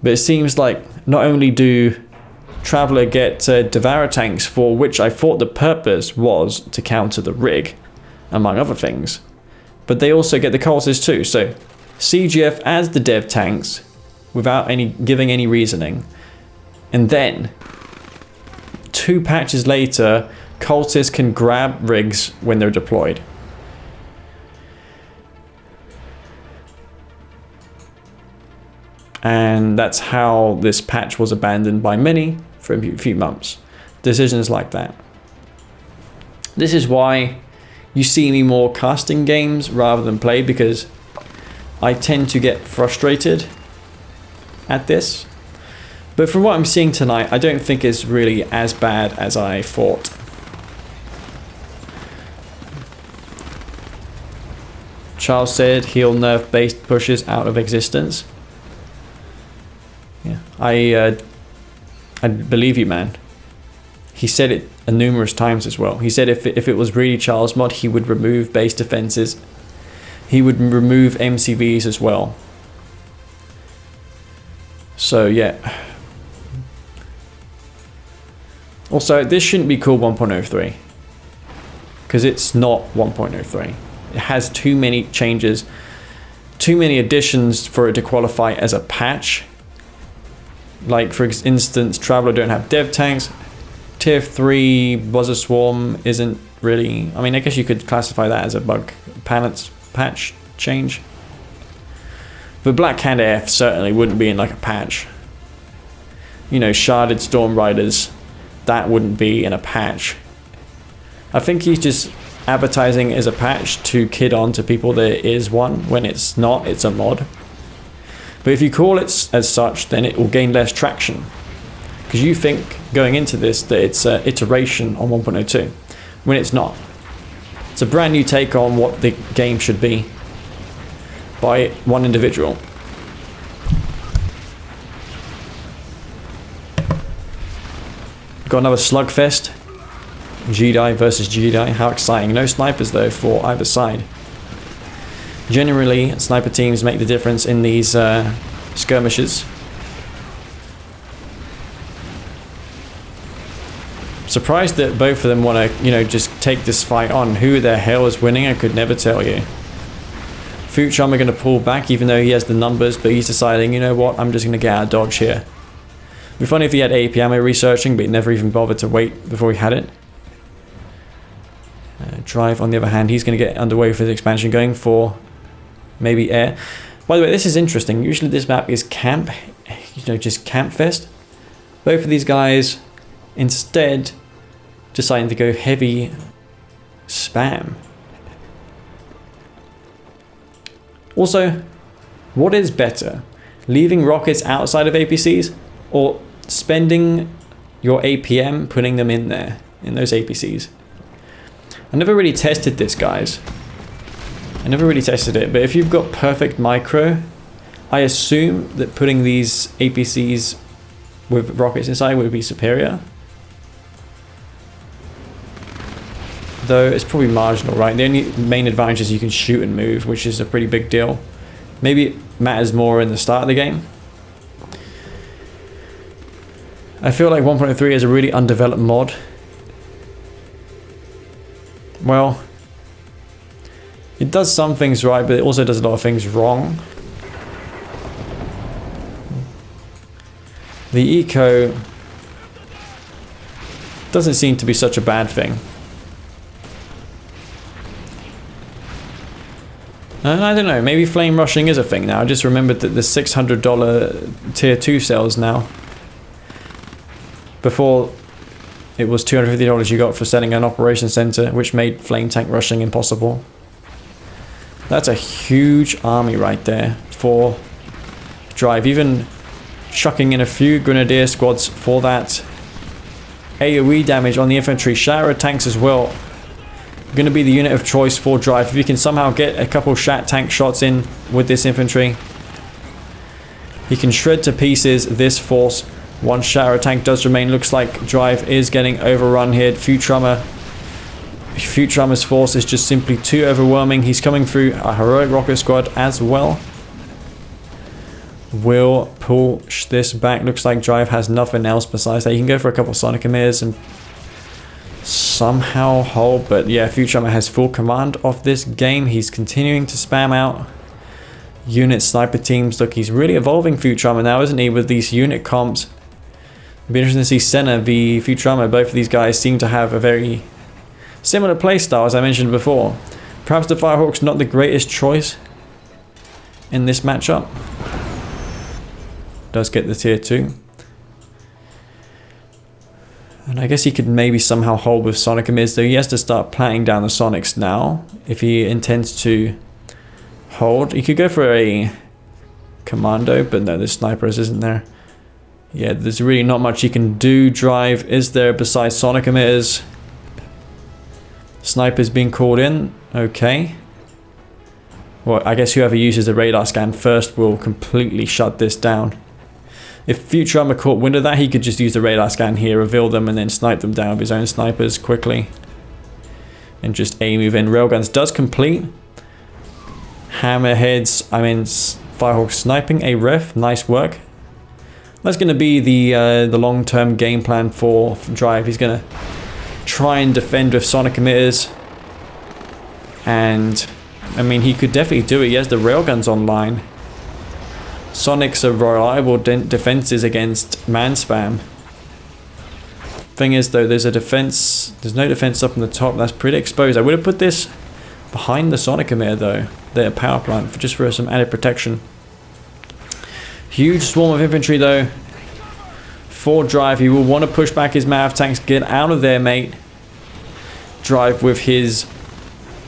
But it seems like not only do Traveller get Devourer tanks, for which I thought the purpose was to counter the rig, among other things, but they also get the cultists too. So CGF adds the dev tanks without giving any reasoning, and then 2 patches later, cultists can grab rigs when they're deployed. And that's how this patch was abandoned by many for a few months. Decisions like that. This is why you see me more casting games rather than play, because I tend to get frustrated at this. But from what I'm seeing tonight, I don't think it's really as bad as I thought. Charles said he'll nerf based pushes out of existence. Yeah, I believe you, man. He said it numerous times as well. He said if it was really Charles mod, he would remove base defenses. He would remove MCVs as well. So yeah. Also, this shouldn't be called 1.03 because it's not 1.03. It has too many changes, too many additions for it to qualify as a patch. Like for instance, Traveller don't have dev tanks. Tier 3 Buzzer Swarm isn't really, I mean, I guess you could classify that as a bug patch change. But Black Hand AF certainly wouldn't be in like a patch. You know, Sharded Storm Riders, that wouldn't be in a patch. I think he's just advertising as a patch to kid on to people that it is one, when it's not, it's a mod. But if you call it as such, then it will gain less traction. Because you think going into this that it's an iteration on 1.02, when it's not. It's a brand new take on what the game should be by one individual. Got another slugfest. Jedi versus Jedi. How exciting. No snipers though for either side. Generally, sniper teams make the difference in these skirmishes. Surprised that both of them want to, you know, just take this fight on. Who the hell is winning? I could never tell you. Futurama going to pull back even though he has the numbers, but he's deciding, you know what, I'm just going to get out of dodge here. It'd be funny if he had AP ammo researching, but he never even bothered to wait before he had it. Drive, on the other hand, he's going to get underway with his expansion, going for maybe air. By the way, this is interesting. Usually this map is camp, you know, just camp fest. Both of these guys instead deciding to go heavy spam. Also, what is better? Leaving rockets outside of APCs or spending your APM putting them in there, in those APCs? I never really tested this, guys. I never really tested it, but if you've got perfect micro, I assume that putting these APCs with rockets inside would be superior. Though it's probably marginal, right? The only main advantage is you can shoot and move, which is a pretty big deal. Maybe it matters more in the start of the game. I feel like 1.3 is a really undeveloped mod. Well, it does some things right, but it also does a lot of things wrong. The eco doesn't seem to be such a bad thing. And I don't know, maybe flame rushing is a thing now. I just remembered that the $600 tier 2 sells now. Before it was $250 you got for setting an operations center, which made flame tank rushing impossible. That's a huge army right there for Drive. Even chucking in a few grenadier squads for that AoE damage on the infantry. Shatter tanks as well. Going to be the unit of choice for Drive. If you can somehow get a couple Shat tank shots in with this infantry, he can shred to pieces this force. One Shatter tank does remain. Looks like Drive is getting overrun here. Futurama's force is just simply too overwhelming. He's coming through a heroic rocket squad as well. Will push this back. Looks like Drive has nothing else besides that. You can go for a couple Sonic Emirs and somehow hold, but yeah, Futurama has full command of this game. He's continuing to spam out unit sniper teams. Look, he's really evolving Futurama now, isn't he, with these unit comps. It'll be interesting to see Senna v Futurama. Both of these guys seem to have a very similar playstyle, as I mentioned before. Perhaps the Firehawk's not the greatest choice in this matchup. Does get the tier 2. And I guess he could maybe somehow hold with Sonic Emirs, though he has to start planting down the Sonics now if he intends to hold. He could go for a commando, but no, the snipers isn't there. Yeah, there's really not much he can do. Drive is there besides Sonic Emirs. Snipers being called in. Okay. Well, I guess whoever uses the radar scan first will completely shut this down. If Futurama caught wind of that, he could just use the radar scan here, reveal them, and then snipe them down with his own snipers quickly. And just aim within. Railguns does complete. Hammerheads, Firehawk sniping a ref. Nice work. That's going to be the long-term game plan for Drive. He's going to try and defend with Sonic Emitters. And, he could definitely do it. He has the railguns online. Sonics are reliable defenses against man spam. Thing is, though, there's no defense up on the top. That's pretty exposed. I would have put this behind the Sonic Emir, though, their power plant, just for some added protection. Huge swarm of infantry, though, for Drive. He will want to push back his Mav tanks. Get out of there, mate. Drive with his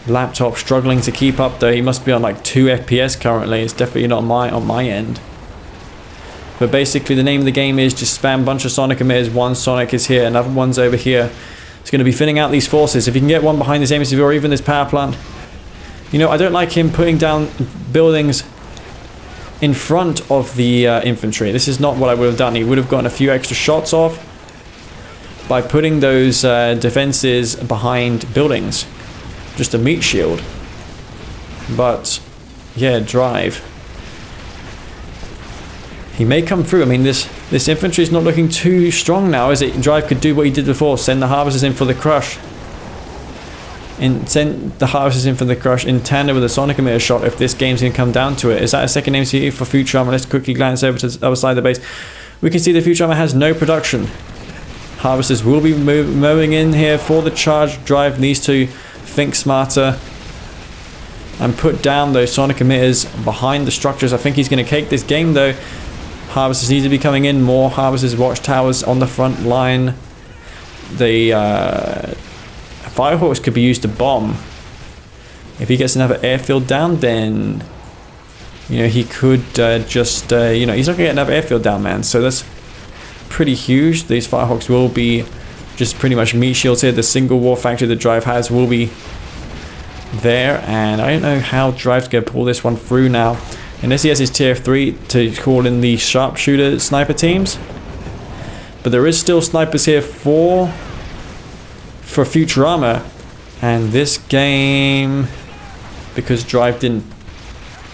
laptop struggling to keep up, though. He must be on like 2 FPS currently. It's definitely not on my end. But basically the name of the game is just spam a bunch of Sonic emitters. One Sonic is here, another one's over here. It's going to be thinning out these forces. If you can get one behind this MCV or even this power plant. I don't like him putting down buildings in front of the infantry. This is not what I would have done. He would have gotten a few extra shots off by putting those defenses behind buildings. Just a meat shield. But yeah, Drive. He may come through. This infantry is not looking too strong now, is it? Drive could do what he did before, send the harvesters in for the crush. And send the harvesters in for the crush in tandem with a Sonic emitter shot if this game's gonna come down to it. Is that a second MCE for Futurama? Let's quickly glance over to the other side of the base. We can see that Futurama has no production. Harvesters will be mowing in here for the charge. Drive needs to think smarter and put down those Sonic emitters behind the structures. I think he's going to cake this game, though. Harvesters need to be coming in. More harvesters, watchtowers on the front line. The Firehawks could be used to bomb. If he gets another airfield down, then he could he's not going to get another airfield down, man. So that's pretty huge. These Firehawks will be just pretty much meat shields here. The single war factory that Drive has will be there, and I don't know how Drive's going to pull this one through now. Unless he has his tier 3 to call in the sharpshooter sniper teams. But there is still snipers here for Futurama. And this game, because Drive didn't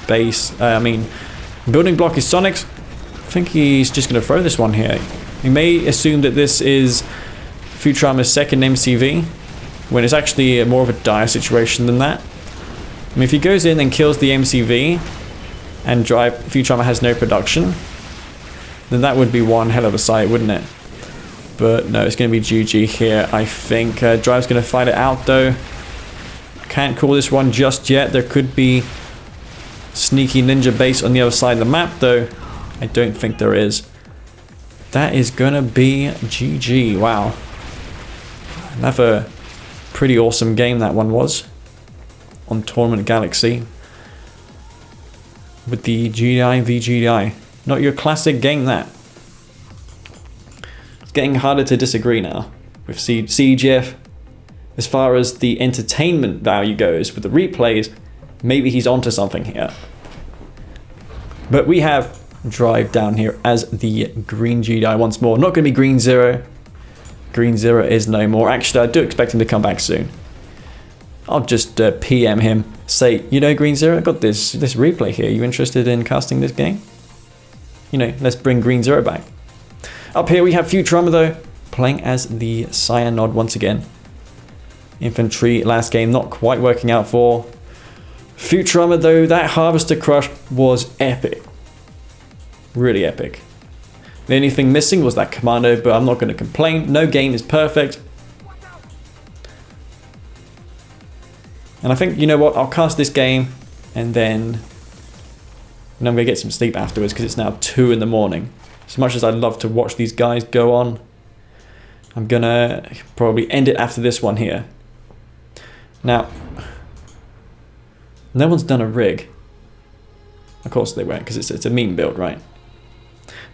base, building block is Sonic's. I think he's just going to throw this one here. He may assume that this is Futurama's second MCV, when it's actually more of a dire situation than that. If he goes in and kills the MCV and Futurama has no production, then that would be one hell of a sight, wouldn't it? But no, it's going to be GG here, I think. Drive's going to fight it out, though. Can't call this one just yet. There could be sneaky ninja base on the other side of the map, though. I don't think there is. That is going to be GG. Wow. Another pretty awesome game that one was. On Tournament Galaxy. With the GDI v GDI. Not your classic game, that. It's getting harder to disagree now. With CGF. As far as the entertainment value goes, with the replays, maybe he's onto something here. But we have Drive down here as the green GDI once more. Not going to be Green Zero. Green Zero is no more. Actually, I do expect him to come back soon. I'll just PM him. Say, you know, Green Zero, I got this replay here. You interested in casting this game? You know, let's bring Green Zero back. Up here we have Futurama though, playing as the Cyanod once again. Infantry last game not quite working out for Futurama though. That Harvester Crush was epic. Really epic. The only thing missing was that Commando, but I'm not going to complain. No game is perfect. And I think, you know what, I'll cast this game and then I'm going to get some sleep afterwards because it's now 2 in the morning. As much as I'd love to watch these guys go on, I'm going to probably end it after this one here. Now, no one's done a rig. Of course they won't, because it's a meme build, right?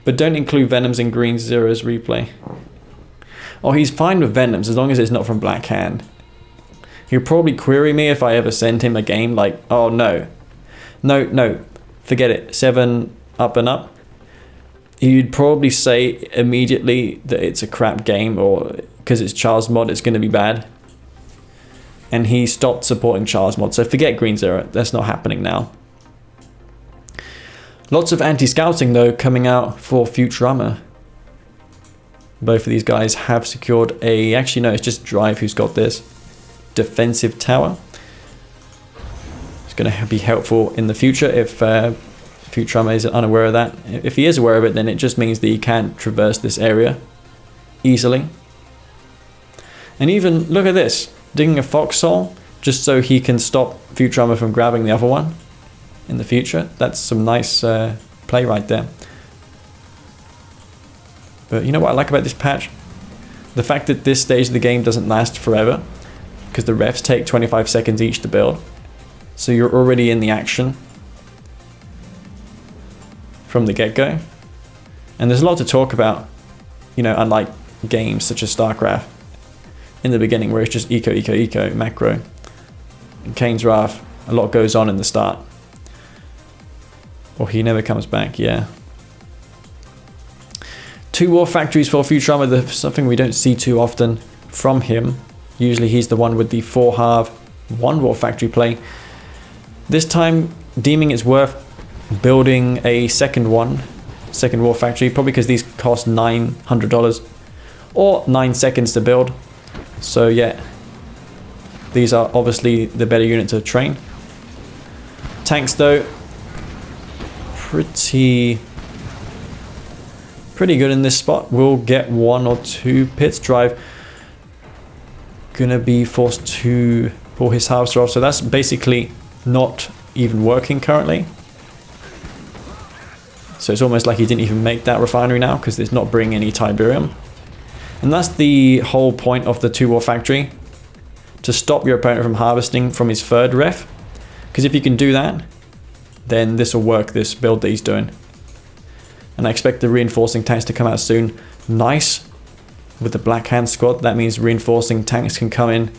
But don't include Venoms in Green Zero's replay. Oh, he's fine with Venoms as long as it's not from Black Hand. He'll probably query me if I ever send him a game like, oh no. No, forget it. 7 up and up. He'd probably say immediately that it's a crap game, or because it's Charles Mod, it's going to be bad. And he stopped supporting Charles Mod, so forget Green Zero. That's not happening now. Lots of anti-scouting though coming out for Futurama. Both of these guys have secured a, actually no, it's just Drive who's got this defensive tower. It's going to be helpful in the future if Futurama is unaware of that. If he is aware of it, then it just means that he can't traverse this area easily. And even, look at this, digging a foxhole just so he can stop Futurama from grabbing the other one in the future. That's some nice play right there. But you know what I like about this patch? The fact that this stage of the game doesn't last forever, because the refs take 25 seconds each to build. So you're already in the action from the get-go. And there's a lot to talk about, you know, unlike games such as StarCraft in the beginning where it's just eco, macro. In Kane's Wrath, a lot goes on in the start. Or he never comes back, yeah. 2 war factories for Futurama, something we don't see too often from him. Usually he's the one with the 4-half 1 war factory play. This time, deeming it's worth building a second war factory, probably because these cost $900 or 9 seconds to build. So yeah, these are obviously the better unit to train. Tanks though, pretty good in this spot. We'll get 1 or 2 pits. Drive gonna be forced to pull his harvester off, so that's basically not even working currently. So it's almost like he didn't even make that refinery now because it's not bringing any Tiberium. And that's the whole point of the 2 war factory, to stop your opponent from harvesting from his 3rd ref. Because if you can do that, then this will work, this build that he's doing. And I expect the reinforcing tanks to come out soon. Nice. With the Black Hand squad, that means reinforcing tanks can come in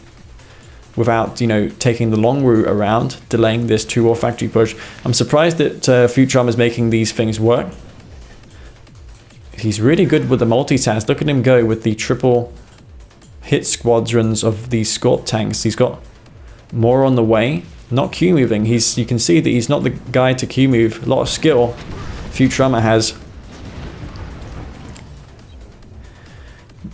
without, you know, taking the long route around, delaying this 2 war factory push. I'm surprised that Futurama is making these things work. He's really good with the multitask. Look at him go with the triple hit squadrons of these Scorp tanks. He's got more on the way, not Q moving. You can see that he's not the guy to Q move. A lot of skill Futurama has.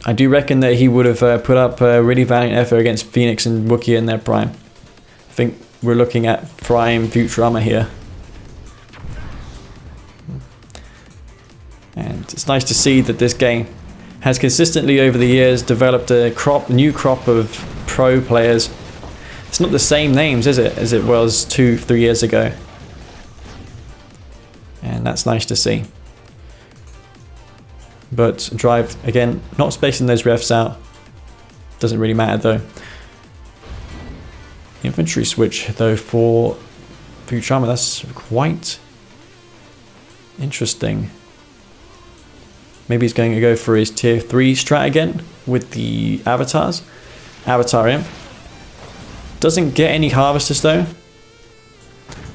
I do reckon that he would have put up a really valiant effort against Phoenix and Wookiee in their prime. I think we're looking at prime Futurama here. And it's nice to see that this game has consistently over the years developed a new crop of pro players. It's not the same names, is it, as it was 2-3 years ago. And that's nice to see. But Drive, again, not spacing those refs out. Doesn't really matter though. Infantry switch though for Futurama. That's quite interesting. Maybe he's going to go for his tier 3 strat again with the avatars. Avatar Imp. Doesn't get any harvesters though.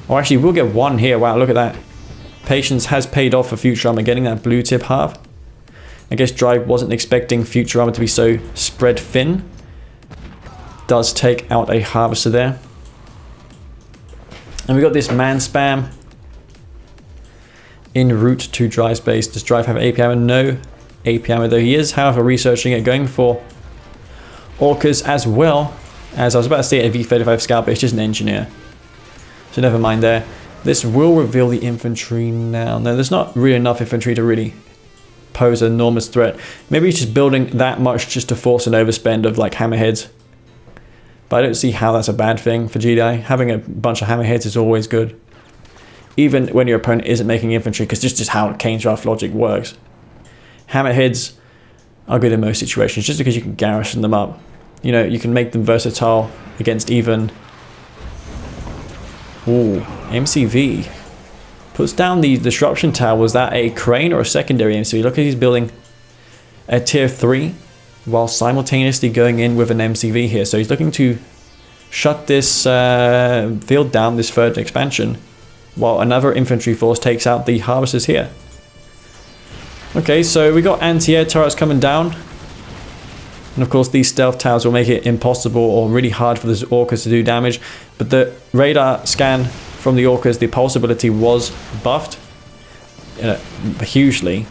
Oh, actually, we'll get one here. Wow, look at that. Patience has paid off for Futurama getting that blue tip half. I guess Drive wasn't expecting Futurama to be so spread thin. Does take out a harvester there. And we got this man spam en route to Drive's base. Does Drive have AP ammo? No AP ammo though. He is, however, researching it, going for orcas as well. As I was about to say a V35 scout, but it's just an engineer. So never mind there. This will reveal the infantry now. No, there's not really enough infantry to really pose an enormous threat. Maybe he's just building that much just to force an overspend of like hammerheads. But I don't see how that's a bad thing for GDI. Having a bunch of hammerheads is always good. Even when your opponent isn't making infantry, because this is just how Kane's draft logic works. Hammerheads are good in most situations, just because you can garrison them up. You know, you can make them versatile against even... Ooh, MCV. Puts down the disruption tower. Was that a crane or a secondary MCV? Look at he's building a tier 3 while simultaneously going in with an MCV here. So he's looking to shut this field down, this third expansion, while another infantry force takes out the harvesters here. Okay, so we got anti-air turrets coming down. And of course these stealth towers will make it impossible or really hard for the orcas to do damage. But the radar scan from the orcas, the pulse ability was buffed hugely.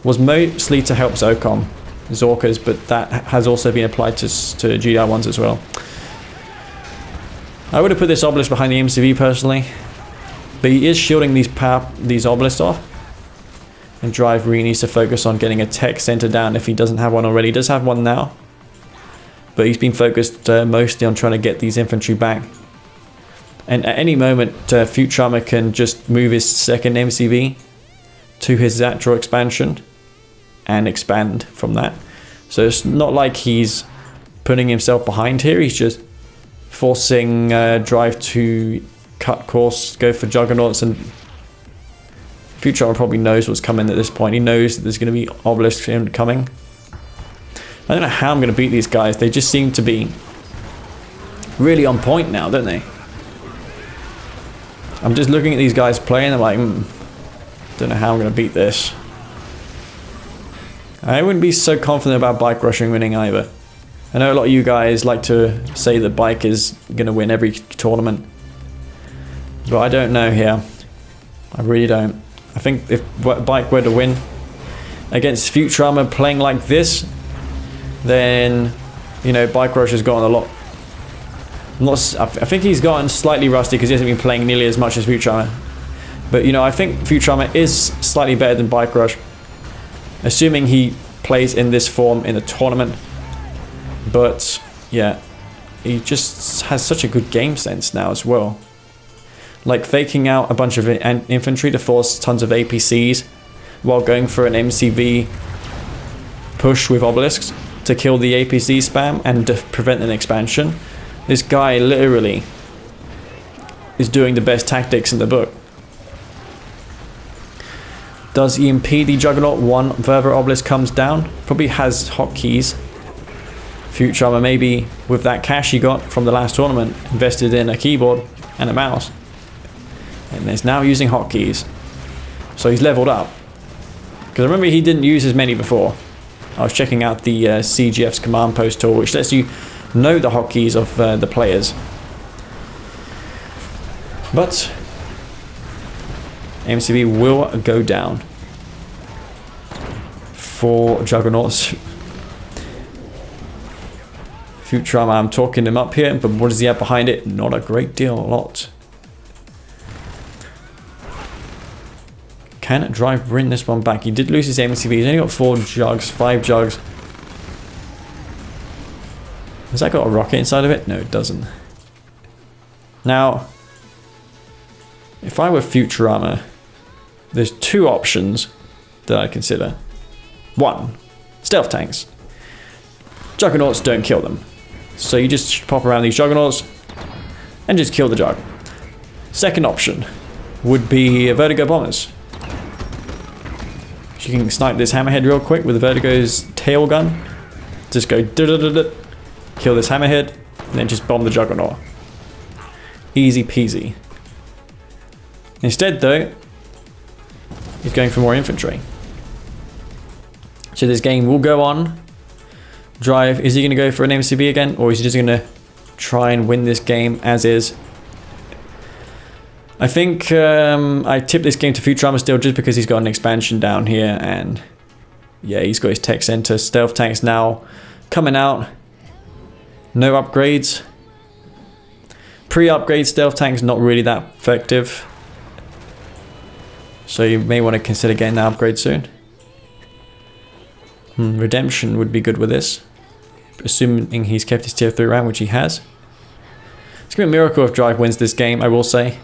Was mostly to help Zocom, Zorkas, but that has also been applied to GDI ones as well. I would have put this obelisk behind the MCV personally. But he is shielding these obelisks off. And Drive really needs to focus on getting a tech center down if he doesn't have one already. He does have one now. But he's been focused mostly on trying to get these infantry back. And at any moment, Futurama can just move his second MCV to his Zatro expansion and expand from that. So it's not like he's putting himself behind here. He's just forcing Drive to cut course, go for Juggernauts, and Futurama probably knows what's coming at this point. He knows that there's going to be obelisks coming. I don't know how I'm going to beat these guys. They just seem to be really on point now, don't they? I'm just looking at these guys play and I'm like, don't know how I'm going to beat this. I wouldn't be so confident about bike rushing winning either. I know a lot of you guys like to say that bike is going to win every tournament. But I don't know here. I really don't. I think if bike were to win against Futurama playing like this, then, you know, bike rush has gotten a lot. I think he's gotten slightly rusty because he hasn't been playing nearly as much as Futurama. But, you know, I think Futurama is slightly better than bike rush, assuming he plays in this form in the tournament. But, yeah, he just has such a good game sense now as well. Like faking out a bunch of infantry to force tons of APCs while going for an MCV push with obelisks to kill the APC spam and to prevent an expansion. This guy literally is doing the best tactics in the book. Does he impede the Juggernaut? One further obelisk comes down. Probably has hotkeys. Futurama maybe with that cash he got from the last tournament invested in a keyboard and a mouse. And is now using hotkeys. So he's leveled up. Because remember he didn't use as many before. I was checking out the CGF's command post tool, which lets you know the hotkeys of the players. But MCV will go down for Juggernauts. Futurama, I'm talking him up here, but what does he have behind it? Not a great deal, a lot. Can Drive bring this one back? He did lose his MCV. He's only got 4 jugs, 5 jugs. Has that got a rocket inside of it? No, it doesn't. Now, if I were Futurama, there's 2 options that I consider. 1, stealth tanks. Juggernauts don't kill them. So you just pop around these Juggernauts and just kill the Jug. Second option would be Vertigo Bombers. You can snipe this Hammerhead real quick with the Vertigo's tail gun. Just go kill this Hammerhead, and then just bomb the Juggernaut. Easy peasy. Instead though, he's going for more infantry. So this game will go on. Drive, is he going to go for an MCV again, or is he just going to try and win this game as is? I think I tipped this game to Futurama still just because he's got an expansion down here, and yeah, he's got his tech center. Stealth tanks now coming out. No upgrades. Pre-upgrade stealth tanks not really that effective, so you may want to consider getting that upgrade soon. Redemption would be good with this, assuming he's kept his tier 3 rank, which he has. It's gonna be a miracle if Drive wins this game, I will say.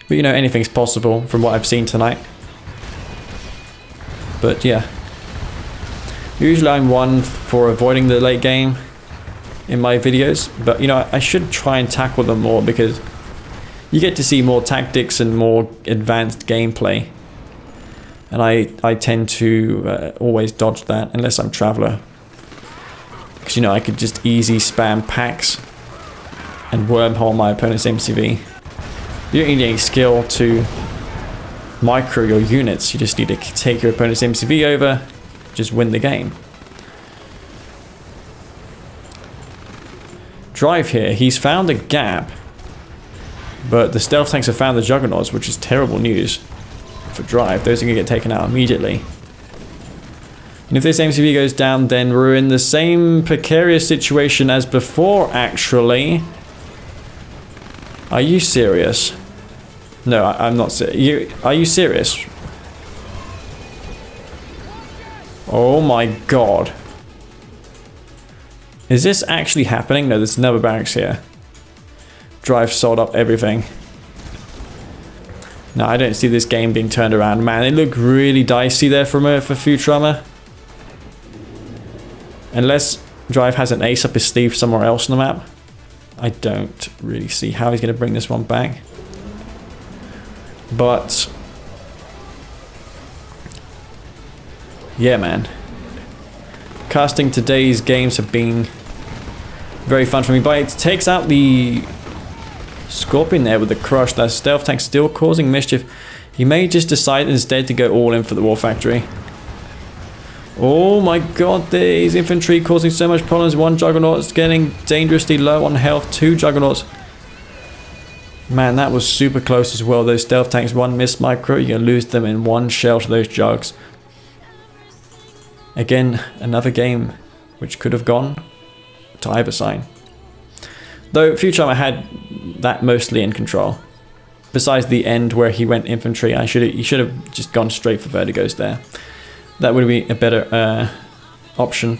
But you know, anything's possible from what I've seen tonight. But yeah. Usually I'm one for avoiding the late game in my videos. But you know, I should try and tackle them more because you get to see more tactics and more advanced gameplay. And I tend to always dodge that unless I'm Traveler. Because you know, I could just easy spam packs and wormhole my opponent's MCV. You don't need any skill to micro your units, you just need to take your opponent's MCV over, just win the game. Drive here, he's found a gap, but the stealth tanks have found the Juggernauts, which is terrible news for Drive. Those are going to get taken out immediately. And if this MCV goes down, then we're in the same precarious situation as before, actually. Are you serious? No, I'm not serious. Are you serious? Oh my god. Is this actually happening? No, there's another barracks here. Drive sold up everything. No, I don't see this game being turned around. Man, it looked really dicey there for Futurama. Unless Drive has an ace up his sleeve somewhere else on the map, I don't really see how he's going to bring this one back. But yeah, man, casting today's games have been very fun for me, but it takes out the Scorpion there with the crush. That stealth tank still causing mischief. He may just decide instead to go all in for the War Factory. Oh my god, there's infantry causing so much problems. One Juggernaut is getting dangerously low on health. Two Juggernauts. Man, that was super close as well. Those stealth tanks, one missed micro, you're gonna lose them in one shell to those Jugs. Again, another game which could have gone to either side. Though Futurama had that mostly in control. Besides the end where he went infantry, he should have just gone straight for Vertigos there. That would be a better option.